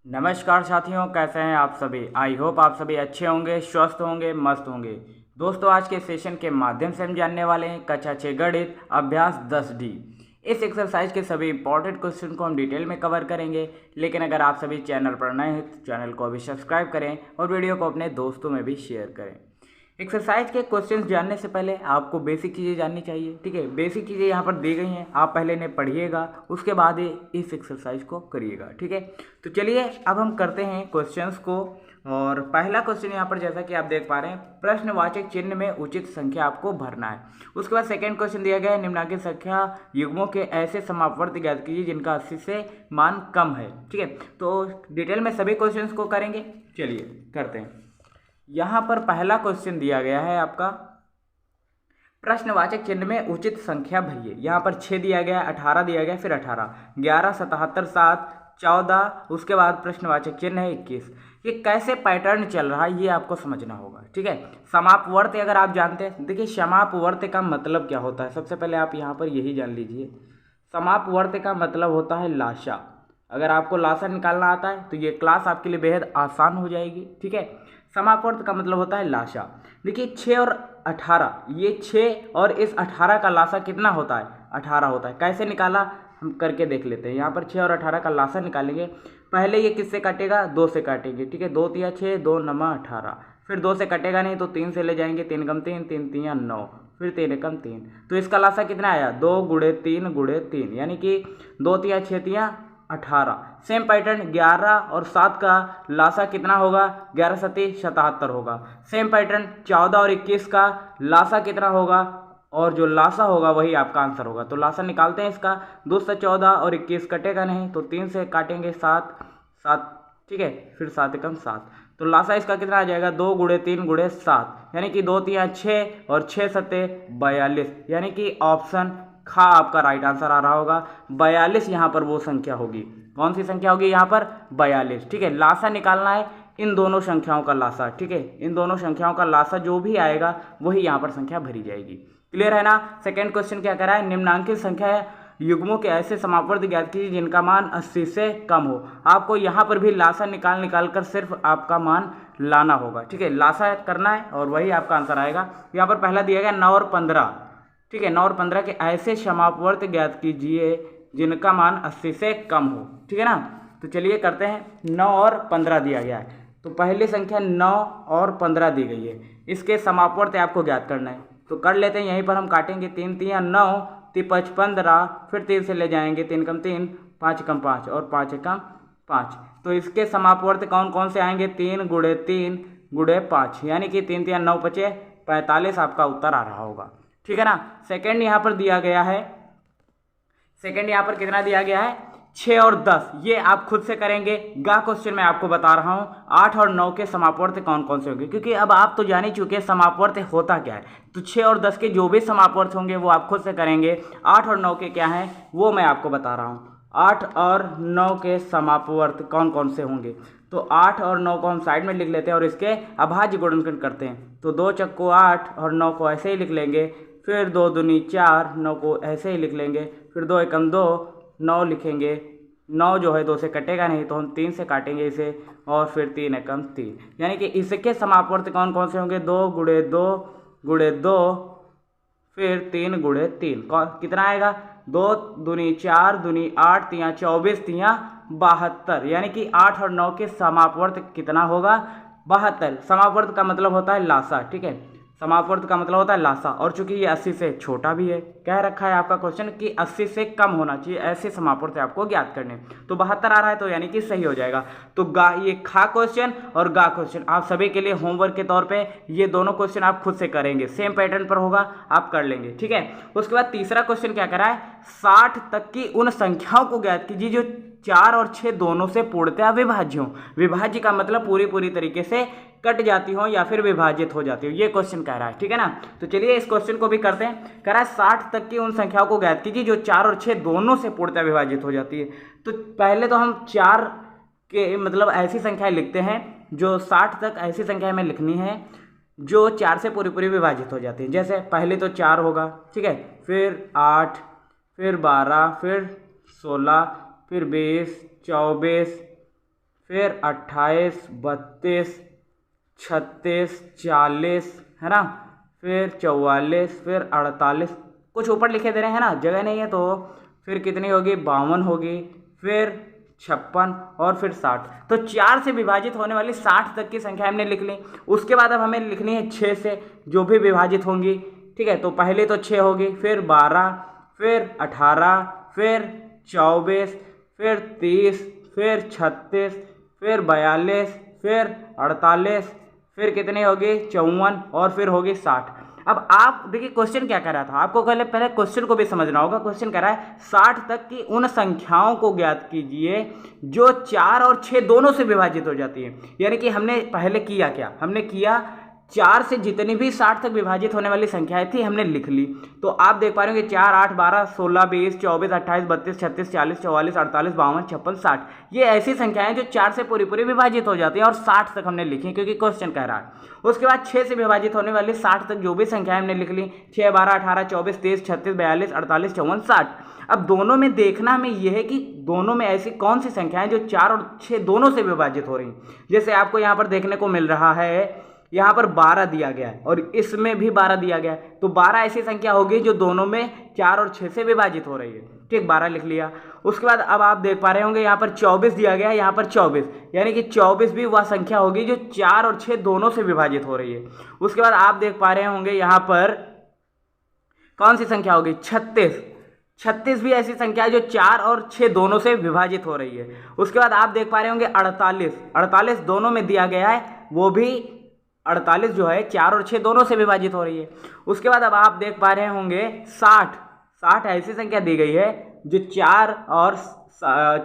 नमस्कार साथियों, कैसे हैं आप सभी। आई होप आप सभी अच्छे होंगे, स्वस्थ होंगे, मस्त होंगे। दोस्तों, आज के सेशन के माध्यम से हम जानने वाले हैं कक्षा 6 गणित अभ्यास 10D। इस एक्सरसाइज के सभी इंपॉर्टेंट क्वेश्चन को हम डिटेल में कवर करेंगे। लेकिन अगर आप सभी चैनल पर नए हैं तो चैनल को अभी सब्सक्राइब करें और वीडियो को अपने दोस्तों में भी शेयर करें। एक्सरसाइज के क्वेश्चंस जानने से पहले आपको बेसिक चीज़ें जाननी चाहिए। ठीक है, बेसिक चीज़ें यहाँ पर दी गई हैं, आप पहले इन्हें पढ़िएगा, उसके बाद ही इस एक्सरसाइज को करिएगा। ठीक है, तो चलिए अब हम करते हैं क्वेश्चंस को। और पहला क्वेश्चन यहाँ पर जैसा कि आप देख पा रहे हैं, प्रश्नवाचक चिन्ह में उचित संख्या आपको भरना है। उसके बाद सेकेंड क्वेश्चन दिया गया है, निम्नलिखित संख्या युग्मों के ऐसे समापवर्त ज्ञात कीजिए जिनका 80 से मान कम है। ठीक है, तो डिटेल में सभी क्वेश्चन को करेंगे। चलिए करते हैं। यहाँ पर पहला क्वेश्चन दिया गया है आपका, प्रश्नवाचक चिन्ह में उचित संख्या भरिए। यहाँ पर 6 दिया गया, 18 दिया गया, फिर 18, 11, 77, 7, 14, उसके बाद प्रश्नवाचक चिन्ह है 21। ये कैसे पैटर्न चल रहा है ये आपको समझना होगा। ठीक है, समापवर्त अगर आप जानते हैं, देखिए समापवर्त का मतलब क्या होता है, सबसे पहले आप यहाँ पर यही जान लीजिए। समापवर्त का मतलब होता है लाशा। अगर आपको लाशा निकालना आता है तो ये क्लास आपके लिए बेहद आसान हो जाएगी। ठीक है, समापवर्त का मतलब होता है लाशा। देखिए 6 और 18, ये 6 और इस 18 का लाशा कितना होता है, 18 होता है। कैसे निकाला हम करके देख लेते हैं। यहाँ पर 6 और 18 का लाशा निकालेंगे। पहले ये किससे काटेगा, 2 से काटेंगे। ठीक है, 2 तिया 6, 2 नमा 18, फिर 2 से कटेगा नहीं तो 3 से ले जाएंगे, 3 कम 3, 3 तिया 9, फिर 3 कम 3, तो इसका लाशा कितना आया, 2 गुणे 3 गुणे 3, यानी कि 2 तिया 6 तिया 18। सेम पैटर्न 11 और 7 का लाशा कितना होगा, 11 सती 77 होगा। सेम पैटर्न 14 और 21 का लाशा कितना होगा, और जो लाशा होगा वही आपका आंसर होगा। तो लाशा निकालते हैं इसका, 2 से 14 और 21 कटेगा नहीं तो 3 से काटेंगे 7, 7, ठीक है, फिर 7 कम 7, तो लाशा इसका कितना आ जाएगा, 2 गुणे 3 गुणे 7, यानी कि 2 तिया 6 और 6 सते 42, यानी कि ऑप्शन खा आपका राइट आंसर आ रहा होगा। 42 यहाँ पर वो संख्या होगी। कौन सी संख्या होगी यहाँ पर, 42। ठीक है, लाशा निकालना है इन दोनों संख्याओं का लाशा। ठीक है, इन दोनों संख्याओं का लाशा जो भी आएगा वही यहाँ पर संख्या भरी जाएगी। क्लियर है ना। सेकेंड क्वेश्चन क्या करा है, निम्नांकित संख्या युग्मों के ऐसे समापवर्त ज्ञात कीजिए जिनका मान 80 से कम हो। आपको यहाँ पर भी लाशा निकाल कर सिर्फ आपका मान लाना होगा। ठीक है, लाशा करना है और वही आपका आंसर आएगा। यहाँ पर पहला दिया गया 9 और 15। ठीक है, 9 और 15 के ऐसे समापवर्त ज्ञात कीजिए जिनका मान 80 से कम हो। ठीक है ना, तो चलिए करते हैं। 9 और 15 दिया गया है, तो पहली संख्या 9 और 15 दी गई है, इसके समापवर्त आपको ज्ञात करना है। तो कर लेते हैं, यहीं पर हम काटेंगे। 3 तिया 9, 3 5 15, फिर 3 से ले जाएंगे, 3 कम 3, 5 कम 5 और 5 कम 5, तो इसके समापवर्त कौन कौन से आएंगे, 3 गुणे 3 गुणे 5, यानी कि 3 तिया 9 5 45 आपका उत्तर आ रहा होगा। ठीक है ना। सेकंड यहाँ पर दिया गया है, सेकंड यहाँ पर कितना दिया गया है, 6 और 10। ये आप खुद से करेंगे, गा क्वेश्चन में आपको बता रहा हूँ। 8 और 9 के समापवर्त कौन कौन से होंगे, क्योंकि अब आप तो जान ही चुके हैं समापवर्त होता क्या है। तो 6 और 10 के जो भी समापवर्त होंगे वो आप खुद से करेंगे। 8 और 9 के क्या हैं वो मैं आपको बता रहा हूँ। 8 और 9 के समापवर्त कौन कौन से होंगे, तो 8 और 9 को हम साइड में लिख लेते हैं और इसके अभाज्य गुणनखंड करते हैं। तो 2 चक्को 8 और 9 को ऐसे ही लिख लेंगे, फिर 2 दूनी 4, 9 को ऐसे ही लिख लेंगे, फिर 2 एकम 2, 9 लिखेंगे। 9 जो है 2 से कटेगा नहीं तो हम 3 से काटेंगे इसे, और फिर 3 एकम 3, यानी कि इसके समापवर्त कौन कौन से होंगे, 2 गुणे 2 गुणे 2, फिर 3 गुणे 3, कितना आएगा, 2 दूनी 4 दूनी 8 तिया 24 तिया 72, यानी कि 8 और 9 के समापवर्त कितना होगा, 72। समापवर्त का मतलब होता है लाशा। ठीक है, समापवर्त का मतलब होता है लाशा, और चूंकि ये 80 से छोटा भी है, कह रखा है आपका क्वेश्चन कि 80 से कम होना चाहिए, ऐसे समापवर्त आपको ज्ञात करने। तो 72 आ रहा है, तो यानी कि सही हो जाएगा। तो गा, ये खा क्वेश्चन और गा क्वेश्चन आप सभी के लिए होमवर्क के तौर पे ये दोनों क्वेश्चन आप खुद से करेंगे, सेम पैटर्न पर होगा, आप कर लेंगे। ठीक है, उसके बाद तीसरा क्वेश्चन क्या करा है, 60 तक की उन संख्याओं को ज्ञात कीजिए जो 4 और 6 दोनों से पूर्णतः विभाज्य हो। विभाज्य का मतलब पूरी तरीके से कट जाती हो या फिर विभाजित हो जाती हो, ये क्वेश्चन कह रहा है। ठीक है ना, तो चलिए इस क्वेश्चन को भी करते हैं। कह रहा है 60 तक की उन संख्याओं को ज्ञात कीजिए जो 4 और 6 दोनों से पूर्णतः विभाजित हो जाती है। तो पहले तो हम 4 के मतलब ऐसी संख्याएं लिखते हैं, जो 60 तक ऐसी संख्या में लिखनी है जो 4 से पूरी विभाजित हो जाती है। जैसे पहले तो 4 होगा, ठीक है, फिर 8, फिर 12, फिर 16, फिर 20, 24, फिर 28, 32, 36, 40 है ना, फिर 44, फिर 48, कुछ ऊपर लिखे दे रहे हैं ना, जगह नहीं है तो फिर कितनी होगी 52 होगी, फिर 56 और फिर 60। तो 4 से विभाजित होने वाली 60 तक की संख्या हमने लिख ली। उसके बाद अब हमें लिखनी है 6 से जो भी विभाजित होंगी। ठीक है, तो पहले तो 6 होगी, फिर 12, फिर 18, फिर 24, फिर 30, फिर 36, फिर 42, फिर 48, फिर कितनी होगी 54 और फिर होगी 60। अब आप देखिए क्वेश्चन क्या कह रहा था, आपको पहले क्वेश्चन को भी समझना होगा। क्वेश्चन कह रहा है 60 तक की उन संख्याओं को ज्ञात कीजिए जो 4 और 6 दोनों से विभाजित हो जाती है। यानी कि हमने पहले किया क्या, हमने किया 4 से जितनी भी 60 तक विभाजित होने वाली संख्याएं थी हमने लिख ली। तो आप देख पा रहे हो कि 4, 8, 12, 16, 20, 24, 28, 32, 36, 40, 44, 48, 52, 56, 60 ये ऐसी संख्याएं जो 4 से पूरी पूरी विभाजित हो जाती हैं और 60 तक हमने लिखी क्योंकि क्वेश्चन कह रहा है। उसके बाद 6 से विभाजित होने वाली 60 तक जो भी संख्याएं हमने लिख ली, 6, 12, 18, 24, 23, 36, 42, 48, 54, 60। अब दोनों में देखना हमें यह है कि दोनों में ऐसी कौन सी संख्याएं जो 4 और 6 दोनों से विभाजित हो रही। जैसे आपको यहाँ पर देखने को मिल रहा है, यहाँ पर 12 दिया गया है और इसमें भी 12 दिया गया है, तो 12 ऐसी संख्या होगी जो दोनों में 4 और 6 से विभाजित हो रही है। ठीक, 12 लिख लिया। उसके बाद अब आप देख पा रहे होंगे यहाँ पर 24 दिया गया है, यहाँ पर 24, यानी कि 24 भी वह संख्या होगी जो 4 और 6 दोनों से विभाजित हो रही है। उसके बाद आप देख पा रहे होंगे यहाँ पर कौन सी संख्या होगी 36, 36 भी ऐसी संख्या है जो 4 और 6 दोनों से विभाजित हो रही है। उसके बाद आप देख पा रहे होंगे 48, 48 दोनों में दिया गया है, वो भी 48 जो है 4 और 6 दोनों से विभाजित हो रही है। उसके बाद अब आप देख पा रहे होंगे 60, 60 ऐसी संख्या दी गई है जो 4 और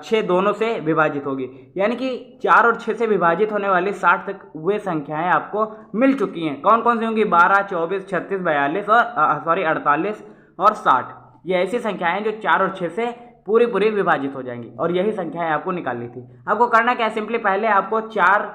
6 दोनों से विभाजित होगी, यानी कि 4 और 6 से विभाजित होने वाली 60 तक वे संख्याएं आपको मिल चुकी हैं। कौन कौन सी होंगी 12, 24, 36, 42 और 48 और 60। ये ऐसी संख्याएं जो 4 और 6 से पूरी पूरी विभाजित हो जाएंगी और यही संख्याएं आपको निकालनी थी। आपको करना क्या, सिंपली पहले आपको 4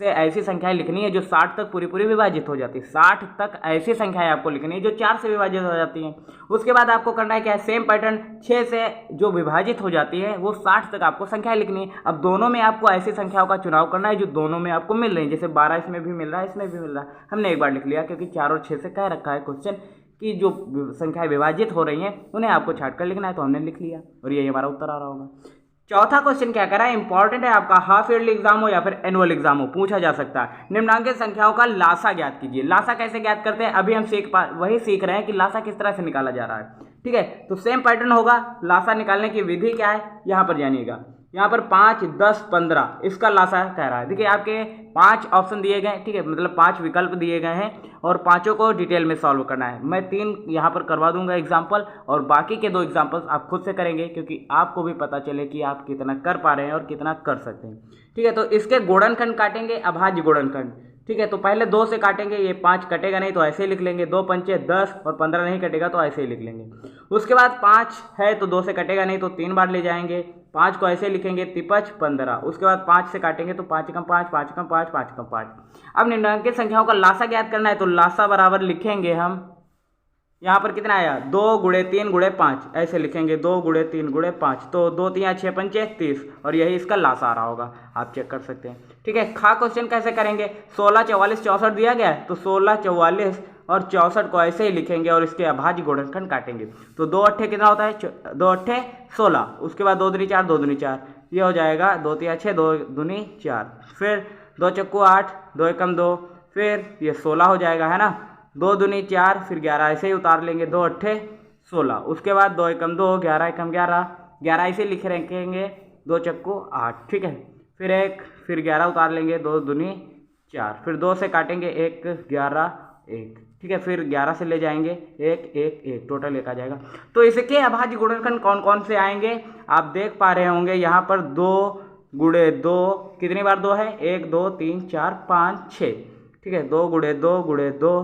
से ऐसी संख्याएं लिखनी है जो 60 तक पूरी पूरी विभाजित हो जाती है। 60 तक ऐसी संख्याएं आपको लिखनी है जो 4 से विभाजित हो जाती हैं। उसके बाद आपको करना है क्या, सेम पैटर्न 6 से जो विभाजित हो जाती है वो 60 तक आपको संख्याएं लिखनी है। अब दोनों में आपको ऐसी संख्याओं का चुनाव करना है जो दोनों में आपको मिल रही है। जैसे 12 इसमें भी मिल रहा है, इसमें भी मिल रहा है, हमने एक बार लिख लिया क्योंकि 4 और 6 से कह रखा है क्वेश्चन कि जो संख्याएं विभाजित हो रही हैं उन्हें आपको छाट कर लिखना है, तो हमने लिख लिया और यही हमारा उत्तर आ रहा होगा। चौथा क्वेश्चन क्या कर रहा है, इंपॉर्टेंट है, आपका हाफ ईयरली एग्जाम हो या फिर एनुअल एग्जाम हो, पूछा जा सकता है। निम्नांकित संख्याओं का लासा ज्ञात कीजिए। लासा कैसे ज्ञात करते हैं, अभी हम वही सीख रहे हैं कि लासा किस तरह से निकाला जा रहा है। ठीक है, तो सेम पैटर्न होगा। लासा निकालने की विधि क्या है यहाँ पर जानिएगा। यहाँ पर 5, 10, 15 इसका लासा कह रहा है। देखिए आपके 5 ऑप्शन दिए गए, ठीक है, मतलब 5 विकल्प दिए गए हैं और पांचों को डिटेल में सॉल्व करना है। मैं 3 यहाँ पर करवा दूंगा एग्जाम्पल और बाकी के 2 एग्जाम्पल्स आप खुद से करेंगे क्योंकि आपको भी पता चले कि आप कितना कर पा रहे हैं और कितना कर सकते हैं। ठीक है, तो इसके गुणनखंड काटेंगे, अभाज्य गुणनखंड। ठीक है, तो पहले 2 से काटेंगे, ये 5 कटेगा नहीं तो ऐसे ही लिख लेंगे, 2 पंचे 10 और 15 नहीं कटेगा तो ऐसे ही लिख लेंगे। उसके बाद 5 है तो 2 से कटेगा नहीं तो 3 बार ले जाएंगे, 5 को ऐसे लिखेंगे, 53, 15। उसके बाद 5 से काटेंगे तो 5 कम 5, 5 कम 5, 5 कम 5। अब निम्नांकित संख्याओं का लासा ज्ञात करना है तो लासा बराबर लिखेंगे हम, यहाँ पर कितना आया 2 गुणे 3 गुणे 5, ऐसे लिखेंगे 2 गुणे 3 गुणे 5, तो 2 3 6 पंचे 30 और यही इसका लासा आ रहा होगा, आप चेक कर सकते हैं। ठीक है, खा क्वेश्चन कैसे करेंगे, 16, 44, 64 दिया गया है तो 16, 44 और 64 को ऐसे ही लिखेंगे और इसके अभाज्य गुणनखंड काटेंगे। तो 2 अट्ठे कितना होता है, 2 अट्ठे 16, उसके बाद 2 दूनी 4, 2 दूनी 4, ये हो जाएगा 2 3 6, 2 दूनी 4, फिर 2 चक्कू 8, 2 एकम 2, फिर ये 16 हो जाएगा, है ना, 2 दूनी 4, फिर 11 ऐसे ही उतार लेंगे, 2 अट्ठे 16, उसके बाद 2 एकम 2, 11 एकम 11, 11 ऐसे लिख रखेंगे, 2 चक्कू 8। ठीक है, फिर 11 उतार लेंगे, 2 दूनी 4, फिर 2 से काटेंगे 1 11 1। ठीक है, फिर 11 से ले जाएंगे 1 1 1, टोटल 1 आ जाएगा। तो इसके अभाज्य गुणनखंड कौन कौन से आएंगे आप देख पा रहे होंगे, यहाँ पर 2 गुणे 2 कितनी बार 2 है, 1 2 3 4 5 6। ठीक है, 2 गुणे 2 गुणे 2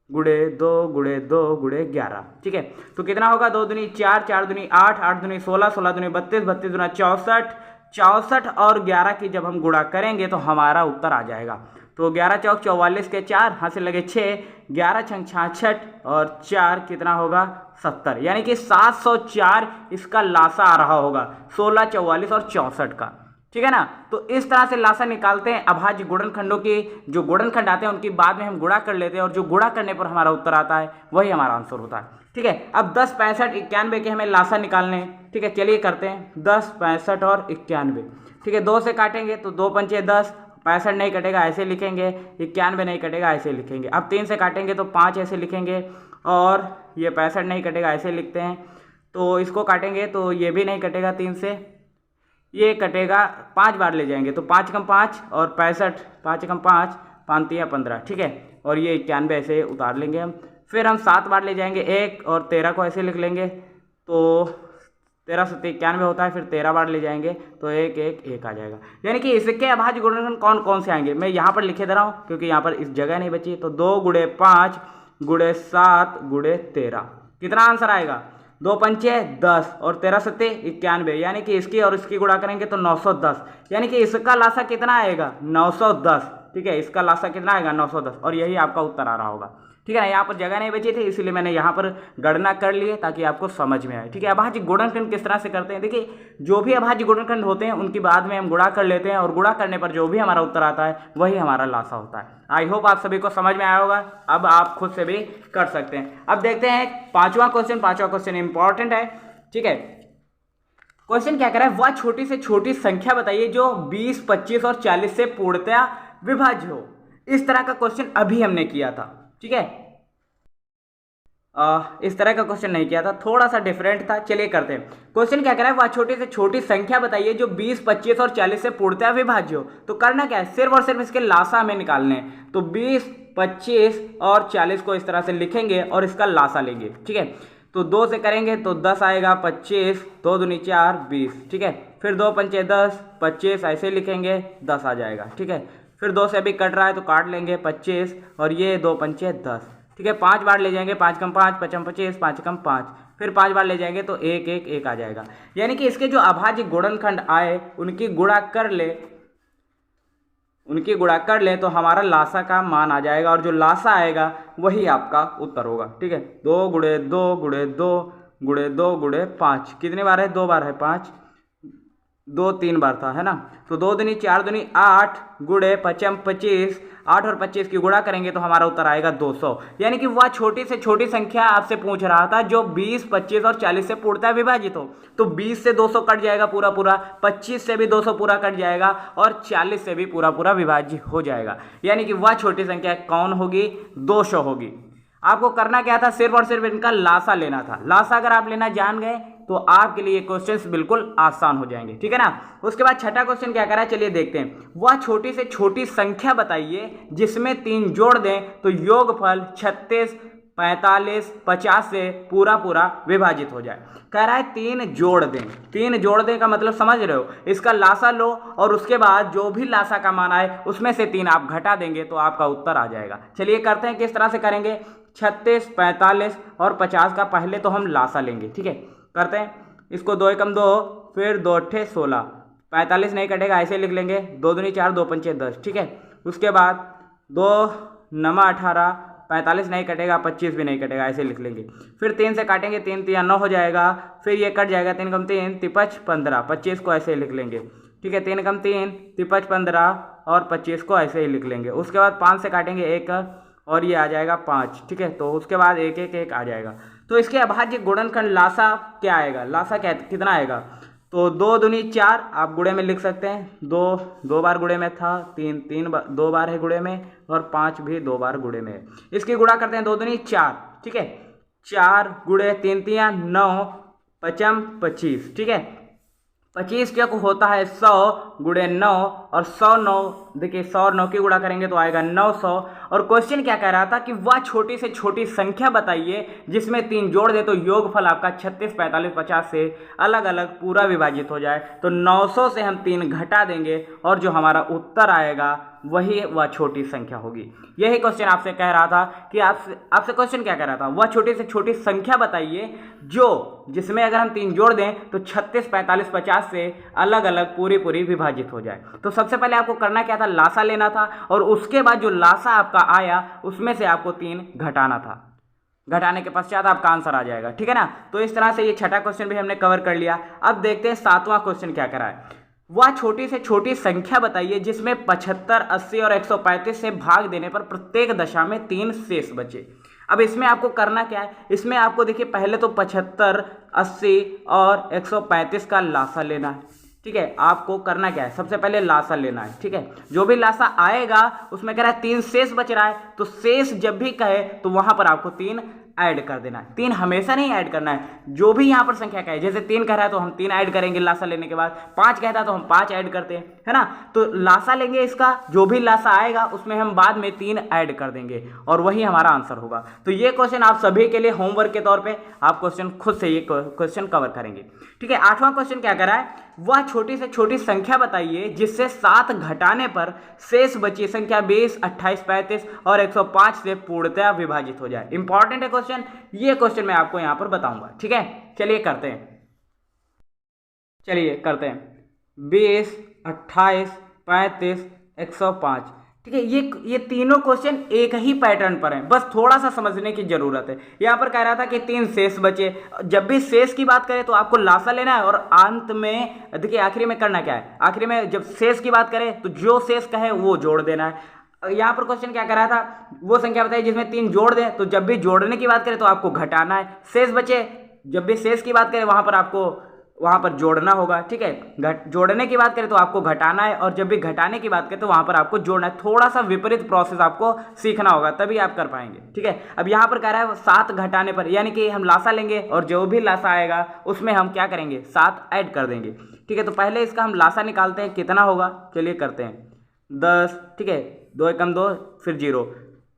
गुणे 2 गुणे 2 गुणे 11। ठीक है, तो कितना होगा, 2 दूनी 4, 4 दूनी 8, 8 दूनी 16, 16 दूनी 32, 32 दूना 64, 64 और 11 की जब हम गुणा करेंगे तो हमारा उत्तर आ जाएगा। तो 11 चौक 44 के 4, हाथ से लगे 6, 11 छंग 66 और 4 कितना होगा 70, यानी कि 704 इसका लासा आ रहा होगा 16, 44 और 64 का। ठीक है ना। तो इस तरह से लासा निकालते हैं अभाज्य गुणनखंडों के, जो गुणनखंड आते हैं उनकी बाद में हम गुणा कर लेते हैं और जो गुणा करने पर हमारा उत्तर आता है वही हमारा आंसर होता है। ठीक है, अब 10, 65, 91 के हमें लासा निकालने हैं। ठीक है, चलिए करते हैं 10, 65 और 91। ठीक है, 2 से काटेंगे तो 2 पंचे 10, 65 नहीं कटेगा ऐसे लिखेंगे, 91 नहीं कटेगा ऐसे लिखेंगे। अब 3 से काटेंगे तो 5 ऐसे लिखेंगे और ये 65 नहीं कटेगा ऐसे लिखते हैं। तो इसको काटेंगे तो ये भी नहीं कटेगा 3 से, ये कटेगा 5 बार ले जाएंगे तो 5 कम 5 और 65, 5 कम 5, 5 3 15। ठीक है, और ये 91 ऐसे उतार लेंगे हम। फिर हम 7 बार ले जाएंगे 1 और 13 को ऐसे लिख लेंगे तो 13 से 91 होता है। फिर 13 बार ले जाएंगे तो 1 1 1 आ जाएगा। यानी कि इसके अभाज्य गुणनखंड कौन कौन से आएंगे मैं यहाँ पर लिखे दे रहा हूँ क्योंकि यहाँ पर इस जगह नहीं बची। तो 2 गुणे 5 गुणे 7 गुणे 13, कितना आंसर आएगा? 2 पंचे 10 और 13 सत्ते 91, यानी कि इसकी और इसकी गुणा करेंगे तो 910, यानी कि इसका लासा कितना आएगा? 910। ठीक है, इसका लासा कितना आएगा? 910, और यही आपका उत्तर आ रहा होगा। ठीक है ना, यहाँ पर जगह नहीं बची थी इसलिए मैंने यहाँ पर गणना कर लिए ताकि आपको समझ में आए। ठीक है, अभाज्य गुणनखंड किस तरह से करते हैं, देखिए जो भी अभाज्य गुणनखंड होते हैं उनकी बाद में हम गुणा कर लेते हैं और गुणा करने पर जो भी हमारा उत्तर आता है वही हमारा लासा होता है। आई होप आप सभी को समझ में आया होगा। अब आप खुद से भी कर सकते हैं। अब देखते हैं पांचवा क्वेश्चन इंपॉर्टेंट है। ठीक है, क्वेश्चन क्या कह रहा है, वह छोटी से छोटी संख्या बताइए जो 20, 25 और 40 से पूर्णतया विभाज्य हो। इस तरह का क्वेश्चन अभी हमने किया था। ठीक है, इस तरह का क्वेश्चन नहीं किया था, थोड़ा सा डिफरेंट था। चलिए करते हैं। क्वेश्चन क्या कह रहा है, वह छोटी से छोटी संख्या बताइए जो 20, 25 और 40 से पूर्णतया विभाज्य हो। तो करना क्या है, सिर्फ और सिर्फ इसके लासा हमें निकालने हैं। तो 20, 25 और 40 को इस तरह से लिखेंगे और इसका लासा लेंगे। ठीक है, तो 2 से करेंगे तो 10 आएगा, 25, 2 दूनी 4, 20। ठीक है, फिर 2 पंचे 10, 25 ऐसे लिखेंगे, 10 आ जाएगा। ठीक है, फिर 2 से अभी कट रहा है तो काट लेंगे 25 और ये 2 पंचे 10। ठीक है, 5 बार ले जाएंगे, 5 कम 5, 5 25, 5 कम 5, फिर 5 बार ले जाएंगे तो 1 1 1 आ जाएगा। यानी कि इसके जो अभाज्य गुणनखंड आए उनकी गुणा कर ले तो हमारा लासा का मान आ जाएगा और जो लासा आएगा वही आपका उत्तर होगा। ठीक है, 2 गुणे 2 गुणे 2 गुणे 2 गुणे 5, कितनी बार है? 2 बार है। 5 2 3 बार था, है ना। तो 2 दूनी 4 दूनी 8 गुणे 5 25, 8 और 25 की गुणा करेंगे तो हमारा उत्तर आएगा 200। यानी कि वह छोटी से छोटी संख्या आपसे पूछ रहा था जो 20, 25 और 40 से पूर्णतः विभाजित हो। तो 20 से 200 कट जाएगा पूरा पूरा, 25 से भी 200 पूरा कट जाएगा और 40 से भी पूरा पूरा विभाज्य हो जाएगा। यानी कि वह छोटी संख्या कौन होगी? 200 होगी। आपको करना क्या था, सिर्फ और सिर्फ इनका लासा लेना था। लासा अगर आप लेना जान गए तो आपके लिए क्वेश्चंस बिल्कुल आसान हो जाएंगे। ठीक है ना। उसके बाद छठा क्वेश्चन क्या करा है, चलिए देखते हैं। वह छोटी से छोटी संख्या बताइए जिसमें 3 जोड़ दें तो योगफल 36, 45, 50 से पूरा पूरा विभाजित हो जाए। कह रहा है 3 जोड़ दें। 3 जोड़ दें का मतलब समझ रहे हो, इसका लासा लो और उसके बाद जो भी लासा का मान आए उसमें से 3 आप घटा देंगे तो आपका उत्तर आ जाएगा। चलिए करते हैं, किस तरह से करेंगे। 36, 45 और 50 का पहले तो हम लासा लेंगे। ठीक है, करते हैं। इसको 2 एकम 2, फिर 2 अट्ठे 16, 45 नहीं कटेगा ऐसे लिख लेंगे, 2 दूनी 4, 2 पंचे 10। ठीक है, उसके बाद 2 नमा 18, 45 नहीं कटेगा, 25 भी नहीं कटेगा ऐसे लिख लेंगे। फिर 3 से काटेंगे, 3 3 9 हो जाएगा, फिर ये कट जाएगा, 3 कम 3 तिपच 15, 25 को ऐसे लिख लेंगे। ठीक है, 3 कम 3 तिपच 15 और 25 को ऐसे ही लिख लेंगे। उसके बाद 5 से काटेंगे 1 और ये आ जाएगा 5। ठीक है, तो उसके बाद 1 1 1 आ जाएगा। तो इसके अभाज्य गुणनखंड लासा क्या आएगा, लासा क्या कितना आएगा? तो 2 दूनी 4 आप गुणे में लिख सकते हैं, 2 बार गुणे में था, 2 बार है गुणे में और 5 भी 2 बार गुणे में है। इसकी गुणा करते हैं, 2 दूनी 4। ठीक है, 4 गुणे 3 3 9 5 25। ठीक है, 25 क्या को होता है 100 गुणे 9 और 100 9, देखिए 100 और 9 की गुणा करेंगे तो आएगा 900। और क्वेश्चन क्या कह रहा था कि वह छोटी से छोटी संख्या बताइए जिसमें 3 जोड़ दे तो योगफल आपका 36, 45, 50 से अलग अलग पूरा विभाजित हो जाए। तो 900 से हम 3 घटा देंगे और जो हमारा उत्तर आएगा वही वह छोटी संख्या होगी। यही क्वेश्चन आपसे कह रहा था कि आपसे क्वेश्चन क्या कह रहा था, वह छोटी से छोटी संख्या बताइए जिसमें अगर हम 3 जोड़ दें तो 36, 45, 50 से अलग अलग पूरी विभाजित हो जाए। तो सबसे पहले आपको करना क्या था, लासा लेना था और उसके बाद जो लासा आपका आया उसमें से आपको 3 घटाना था। घटाने के पश्चात आपका आंसर आ जाएगा। ठीक है ना। तो इस तरह से ये छठा क्वेश्चन भी हमने कवर कर लिया। अब देखते हैं 7वां क्वेश्चन क्या करा है। वह छोटी से छोटी संख्या बताइए जिसमें 75, 80 और 135 से भाग देने पर प्रत्येक दशा में 3 शेष बचे। अब इसमें आपको करना क्या है, इसमें आपको देखिए पहले तो 75, 80 और 135 का लासा लेना है। ठीक है, आपको करना क्या है, सबसे पहले लासा लेना है। ठीक है, जो भी लासा आएगा उसमें कह रहा है 3 शेष बच रहा है, तो शेष जब भी कहे तो वहां पर आपको 3 ऐड कर देना है। 3 हमेशा नहीं ऐड करना है, जो भी यहाँ पर संख्या कहे, जैसे 3 कह रहा है तो हम 3 ऐड करेंगे लासा लेने के बाद, 5 कहता है तो हम 5 ऐड करते हैं, है ना। तो लासा लेंगे इसका, जो भी लासा आएगा उसमें हम बाद में 3 ऐड कर देंगे और वही हमारा आंसर होगा। तो ये क्वेश्चन आप सभी के लिए होमवर्क के तौर पे आप क्वेश्चन खुद से ये क्वेश्चन कवर करेंगे। ठीक है, 8वां क्वेश्चन क्या कर रहा है, वह छोटी से छोटी संख्या बताइए जिससे 7 घटाने पर शेष बची संख्या 20, 28, 35 और 105 से पूर्णतः विभाजित हो जाए। इंपॉर्टेंट है क्वेश्चन, ये क्वेश्चन मैं आपको यहां पर बताऊंगा। ठीक है, चलिए करते हैं, 20, 28, 35, 105। ठीक है, ये तीनों क्वेश्चन एक ही पैटर्न पर हैं, बस थोड़ा सा समझने की जरूरत है। यहां पर कह रहा था कि 3 शेष बचे, जब भी शेष की बात करें तो आपको लासा लेना है और अंत में देखिए आखिरी में करना क्या है, आखिरी में जब शेष की बात करें तो जो शेष कहे वो जोड़ देना है। यहां पर क्वेश्चन क्या कर रहा था, वो संख्या बताइए जिसमें 3 जोड़ दें, तो जब भी जोड़ने की बात करें तो आपको घटाना है, शेष बचे जब भी शेष की बात करें वहां पर जोड़ना होगा। ठीक है, जोड़ने की बात करें तो आपको घटाना है और जब भी घटाने की बात करें तो वहां पर आपको जोड़ना है। थोड़ा सा विपरीत प्रोसेस आपको सीखना होगा, तभी आप कर पाएंगे। ठीक है, अब यहां पर कह रहा है 7 घटाने पर, यानी कि हम लासा लेंगे और जो भी लासा आएगा उसमें हम क्या करेंगे, 7 ऐड कर देंगे। ठीक है, तो पहले इसका हम लासा निकालते हैं, कितना होगा, चलिए करते हैं, 10। ठीक है, 2 एकम 2 फिर 0,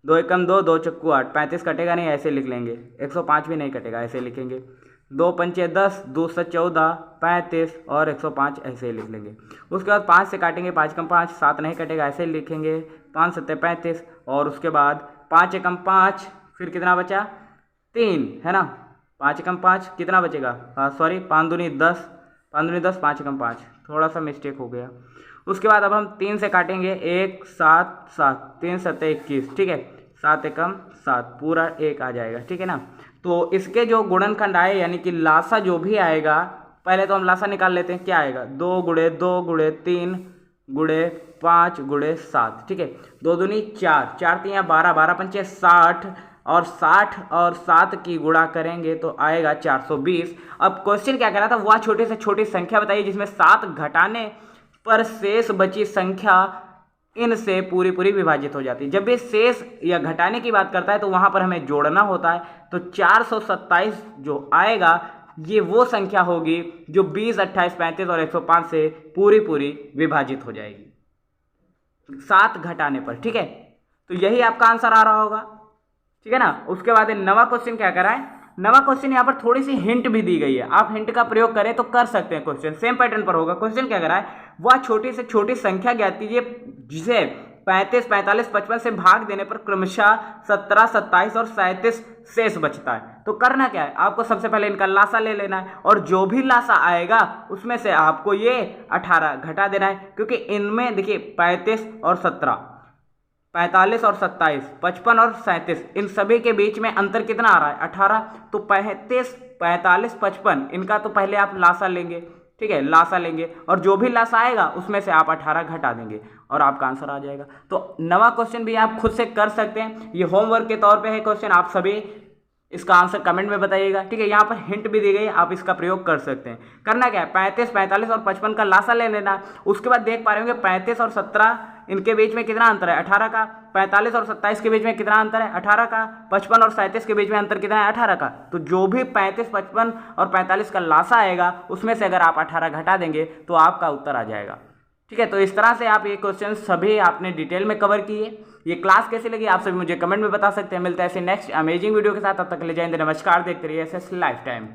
2 एकम 2, 2 चक्कू 8, 35 कटेगा नहीं, ऐसे लिख लेंगे, 105 भी नहीं कटेगा, ऐसे लिखेंगे, 2 पंचे 10, 2 से 14, 35 और 105 ऐसे ही लिख लेंगे। उसके बाद 5 से काटेंगे, 5 कम 5, 7 नहीं कटेगा, ऐसे ही लिखेंगे, 5 सत्ते 35 और उसके बाद 5 एकम 5, फिर कितना बचा, 3, है ना। 5 एकम 5 कितना बचेगा, सॉरी 5 दूनी 10, 5 दूनी 10, 5 एकम 5, थोड़ा सा मिस्टेक हो गया। उसके बाद अब हम 3 से काटेंगे, 1, 7, 7, 3 सत्ते 21। ठीक है, 7 एकम 7 पूरा 1 आ जाएगा। ठीक है ना, तो इसके जो गुणनखंड आए यानी कि लासा जो भी आएगा, पहले तो हम लासा निकाल लेते हैं, क्या आएगा, 2 गुणे 2 गुणे 3 गुणे 5 गुणे 7। ठीक है, 2 दूनी 4, 4 3 12, 12 पंचे 60 और 60 और 7 की गुणा करेंगे तो आएगा 420। अब क्वेश्चन क्या कह रहा था, वह छोटी से छोटी संख्या बताइए जिसमें 7 घटाने पर शेष बची संख्या इनसे पूरी पूरी विभाजित हो जाती है। जब भी शेष या घटाने की बात करता है तो वहां पर हमें जोड़ना होता है, तो 427 जो आएगा ये वो संख्या होगी जो 20, 28, 35 और 105 से पूरी पूरी विभाजित हो जाएगी 7 घटाने पर। ठीक है, तो यही आपका आंसर आ रहा होगा। ठीक है ना। उसके बाद नवा क्वेश्चन क्या कर रहा है, नवा क्वेश्चन यहाँ पर थोड़ी सी हिंट भी दी गई है, आप हिंट का प्रयोग करें तो कर सकते हैं, क्वेश्चन सेम पैटर्न पर होगा। क्वेश्चन क्या कर रहा है, वह छोटी से छोटी संख्या ज्ञात कीजिए जिसे 35, 45, 55 से भाग देने पर क्रमशः 17, 27 और 37 शेष बचता है। तो करना क्या है, आपको सबसे पहले इनका लासा ले लेना है और जो भी लासा आएगा उसमें से आपको ये 18 घटा देना है, क्योंकि इनमें देखिए 35 और 17, 45 और 27, 55 और 37, इन सभी के बीच में अंतर कितना आ रहा है, 18। तो 35, 45, 55 इनका तो पहले आप लासा लेंगे। ठीक है, लासा लेंगे और जो भी लासा आएगा उसमें से आप 18 घटा देंगे और आपका आंसर आ जाएगा। तो नवा क्वेश्चन भी आप खुद से कर सकते हैं, ये होमवर्क के तौर पे है क्वेश्चन, आप सभी इसका आंसर कमेंट में बताइएगा। ठीक है, यहाँ पर हिंट भी दी गई, आप इसका प्रयोग कर सकते हैं। करना क्या है, 35, 45 और 55 का लासा ले लेना। उसके बाद देख पा रहे होंगे 35 और 17 इनके बीच में कितना अंतर है, 18 का। 45 और 27 के बीच में कितना अंतर है, 18 का। 55 और 37 के बीच में अंतर कितना है, 18 का। तो जो भी 35, 55 और 45 का लासा आएगा उसमें से अगर आप 18 घटा देंगे तो आपका उत्तर आ जाएगा। ठीक है, तो इस तरह से आप ये क्वेश्चन सभी आपने डिटेल में कवर किए। ये क्लास कैसी लगी आप सभी मुझे कमेंट में बता सकते हैं। मिलता है ऐसे नेक्स्ट अमेजिंग वीडियो के साथ, तब तक के लिए जय हिंद, नमस्कार। देखते रहिए SS लाइफ टाइम।